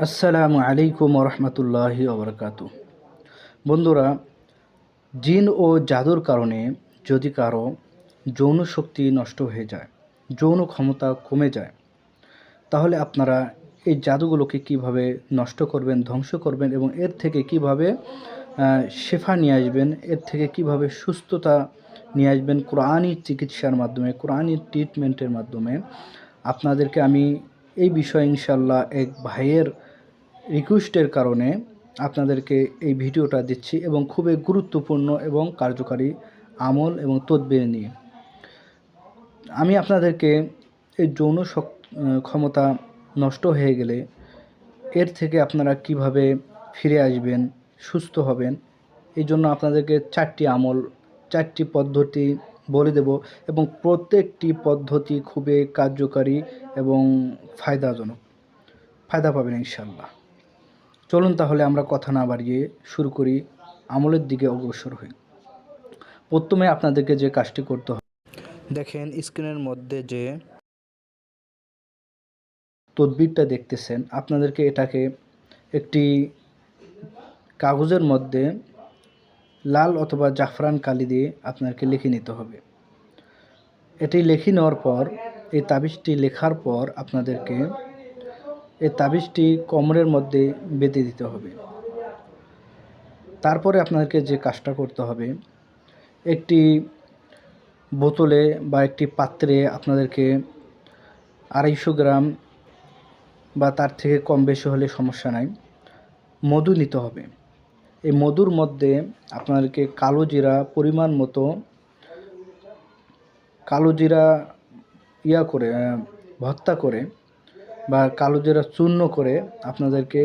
আসসালামু আলাইকুম রহমতুল্লাহি ওবরকাতু। বন্ধুরা, জিন ও জাদুর কারণে যদি কারো যৌন শক্তি নষ্ট হয়ে যায়, যৌন ক্ষমতা কমে যায়, তাহলে আপনারা এই জাদুগুলোকে কিভাবে নষ্ট করবেন, ধ্বংস করবেন এবং এর থেকে কিভাবে শেফা নিয়ে আসবেন, এর থেকে কিভাবে সুস্থতা নিয়ে আসবেন কোরআনী চিকিৎসার মাধ্যমে, কোরআনী ট্রিটমেন্টের মাধ্যমে, আপনাদেরকে আমি এই বিষয়ে ইনশাল্লাহ এক ভাইয়ের রিকোয়েস্টের কারণে আপনাদেরকে এই ভিডিওটা দিচ্ছি এবং খুবই গুরুত্বপূর্ণ এবং কার্যকারী আমল এবং তদবির নিয়ে আমি আপনাদেরকে এই যৌন ক্ষমতা নষ্ট হয়ে গেলে এর থেকে আপনারা কিভাবে ফিরে আসবেন, সুস্থ হবেন, এই জন্য আপনাদেরকে 4টি আমল, 4টি পদ্ধতি বলে দেব এবং প্রত্যেকটি পদ্ধতি খুবই কার্যকারী এবং ফায়দা পাবেন ইনশাআল্লাহ। চলুন তাহলে আমরা কথা না বাড়িয়ে শুরু করি, আমলের দিকে অগ্রসর হই। প্রথমে আপনাদেরকে যে কাজটি করতে হবে, দেখেন স্ক্রিনের মধ্যে যে তদবিরটা দেখতেছেন, আপনাদেরকে এটাকে একটি কাগজের মধ্যে লাল অথবা জাফরান কালি দিয়ে আপনাদেরকে লিখে নিতে হবে। এটি লিখে নেওয়ার পর, এই তাবিজটি লেখার পর আপনাদেরকে এই তাবিজটি কোমরের মধ্যে বেঁধে দিতে হবে। তারপরে আপনাদেরকে যে কাজটা করতে হবে, একটি বোতলে বা একটি পাত্রে আপনাদেরকে 250 গ্রাম বা তার থেকে কম বেশি হলে সমস্যা নাই, মধু নিতে হবে। এই মধুর মধ্যে আপনাদেরকে কালো জিরা পরিমাণ মতো, কালো জিরা ভর্তা করে বা কালো জিরা চূর্ণ করে আপনাদেরকে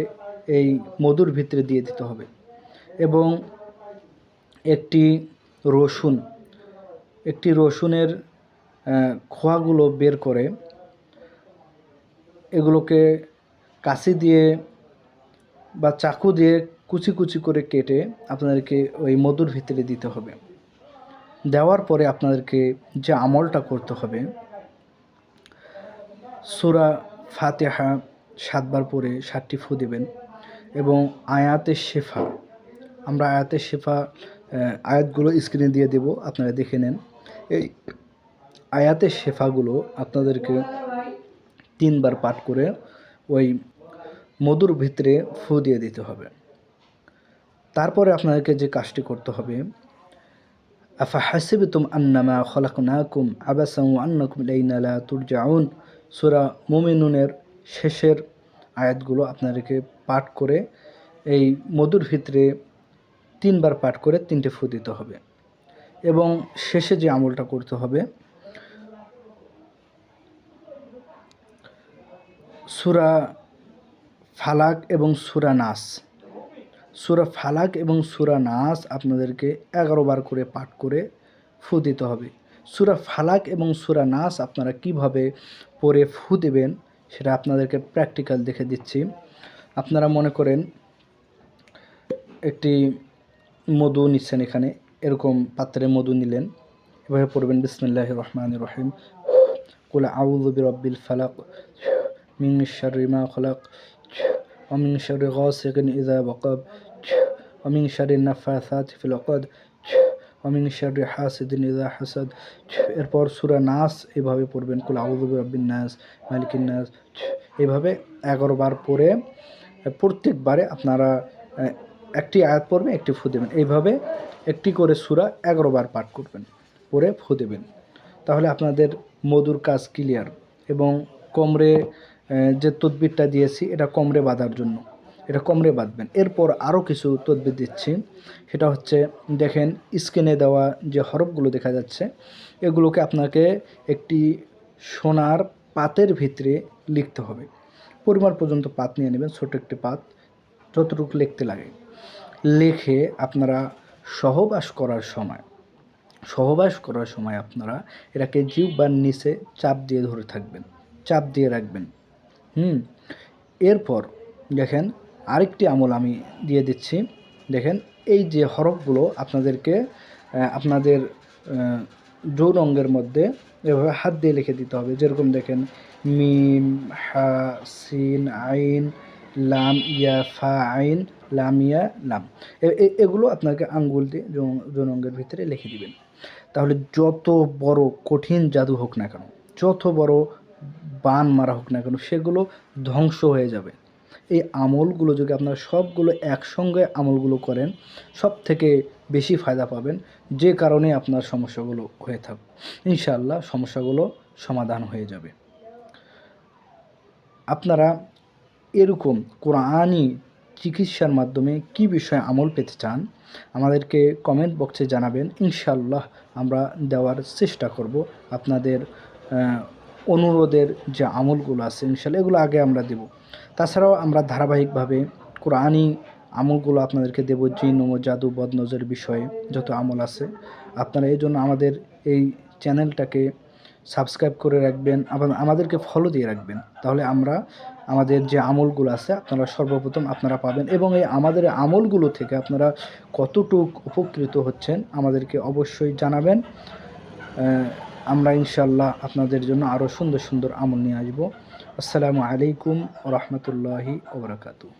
এই মধুর ভিতরে দিয়ে দিতে হবে এবং একটি রসুনের খোয়াগুলো বের করে এগুলোকে কাঁচি দিয়ে বা চাকু দিয়ে কুচি কুচি করে কেটে আপনাদেরকে ওই মধুর ভিতরে দিতে হবে। দেওয়ার পরে আপনাদেরকে যে আমলটা করতে হবে, সূরা ফাতিহা 7 বার পরে 7টি ফু দেবেন এবং আয়াতে শেফা, আমরা আয়াতে শেফা আয়াতগুলো স্ক্রিনে দিয়ে দেব, আপনারা দেখে নেন। এই আয়াতে শেফাগুলো আপনাদেরকে 3 বার পাঠ করে ওই মধুর ভিতরে ফু দিয়ে দিতে হবে। তারপরে আপনাদেরকে যে কাজটি করতে হবে, আফাহাসিবতুম আন্নামা খলাকনাকুম আবাসাও আন্নাকুম ইলাইনা লা তুরজাউন, সূরা মুমিনুনের শেষের আয়াতগুলো আপনাদেরকে পাঠ করে এই মধুর ভিতরে 3 বার পাঠ করে 3টে ফু দিতে হবে এবং শেষে যে আমলটা করতে হবে, সূরা ফালাক এবং সূরা নাস আপনাদেরকে 11 বার করে পাঠ করে ফু দিতে হবে। সূরা ফালাক এবং সূরা নাস আপনারা কিভাবে পড়ে ফু দেবেন সেটা আপনাদেরকে প্র্যাকটিক্যাল দেখে দিচ্ছি। আপনারা মনে করেন একটি মধু নিচ্ছেন, এখানে এরকম পাত্রে মধু নিলেন, এভাবে পড়বেন বিসমিল্লাহির রহমানির রহিম, কুল আউযু বিরাব্বিল ফালাক মিন শাররি মা খলাক ওয়া মিন শাররি গাসিকিন ইযা ওয়াকাব ওয়া মিন শাররি নাফাসাতি ফিল উকদ ওয়া মিন শাররি হাসিদিন ইযা হাসাদ। এরপর সূরা নাস এভাবে পড়বেন, কুল আউযু বিরাব্বিন নাস মালিকিন নাস, এভাবে 11 বার পড়ে প্রত্যেকবারে আপনারা একটি আয়াত পড়বেন, একটি ফু দেবেন, এইভাবে একটি করে সূরা 11 বার পাঠ করবেন, পড়ে ফু দেবেন। তাহলে আপনাদের মধুর কাজ ক্লিয়ার। এবং কোমরে যে তদবিরটা দিয়েছি এটা কোমরে বাঁধার জন্য, এটা কোমরে বাঁধবেন। এরপর আরও কিছু তদবির দিচ্ছি, সেটা হচ্ছে দেখেন স্ক্রিনে দেওয়া যে হরফগুলো দেখা যাচ্ছে, এগুলোকে আপনাকে একটি সোনার পাতের ভিতরে লিখতে হবে। পরিমাণ পর্যন্ত পাত নিয়ে নেবেন, ছোট একটি পাত, যতটুকু লিখতে লাগে। লিখে আপনারা সহবাস করার সময় আপনারা এটাকে জিহ্বার নিচে চাপ দিয়ে ধরে থাকবেন, চাপ দিয়ে রাখবেন। এরপর দেখেন আরেকটি আমল আমি দিয়ে দিচ্ছি। দেখেন এই যে হরফগুলো আপনাদেরকে আপনাদের যৌন অঙ্গের মধ্যে এভাবে হাত দিয়ে লিখে দিতে হবে। যেরকম দেখেন মিম, হা, সিন, আইন, লাম ইয়া ফা আইন লাম ইয়া লাম, এগুলো আপনাকে আঙ্গুল দিয়ে যৌনাঙ্গের ভিতরে লিখে দিবেন। তাহলে যত বড় কঠিন জাদু হোক না কেন, যত বড় বান মারা হোক না কেন, সেগুলো ধ্বংস হয়ে যাবে। এই আমলগুলো যদি আপনারা সবগুলো একসঙ্গে আমলগুলো করেন, সব থেকে বেশি ফায়দা পাবেন, যে কারণে আপনার সমস্যাগুলো হয়ে থাকুক, ইনশাআল্লাহ সমস্যাগুলো সমাধান হয়ে যাবে। আপনারা এরকম কোরআনি চিকিৎসার মাধ্যমে কি বিষয়ে আমল পেতে চান, আমাদেরকে কমেন্ট বক্সে জানাবেন। ইনশাআল্লাহ আমরা দেওয়ার চেষ্টা করব। আপনাদের অনুরোধের যে আমলগুলো আছে ইনশাআল্লাহ এগুলো আগে আমরা দেব। তাছাড়াও আমরা ধারাবাহিকভাবে কোরআনি আমলগুলো আপনাদেরকে দেব, জিন ও জাদু বদনজর বিষয়ে যত আমল আছে। আপনারা এই জন্য আমাদের এই চ্যানেলটাকে সাবস্ক্রাইব করে রাখবেন, আবার আমাদেরকে ফলো দিয়ে রাখবেন। তাহলে আমাদের যে আমলগুলো আছে আপনারা সর্বপ্রথম আপনারা পাবেন, এবং এই আমাদের আমলগুলো থেকে আপনারা কতটুক উপকৃত হচ্ছেন আমাদেরকে অবশ্যই জানাবেন। আমরা ইনশাআল্লাহ আপনাদের জন্য আরও সুন্দর সুন্দর আমল নিয়ে আসবো। আসসালামু আলাইকুম ওয়া রাহমাতুল্লাহি ওয়া বারাকাতুহু।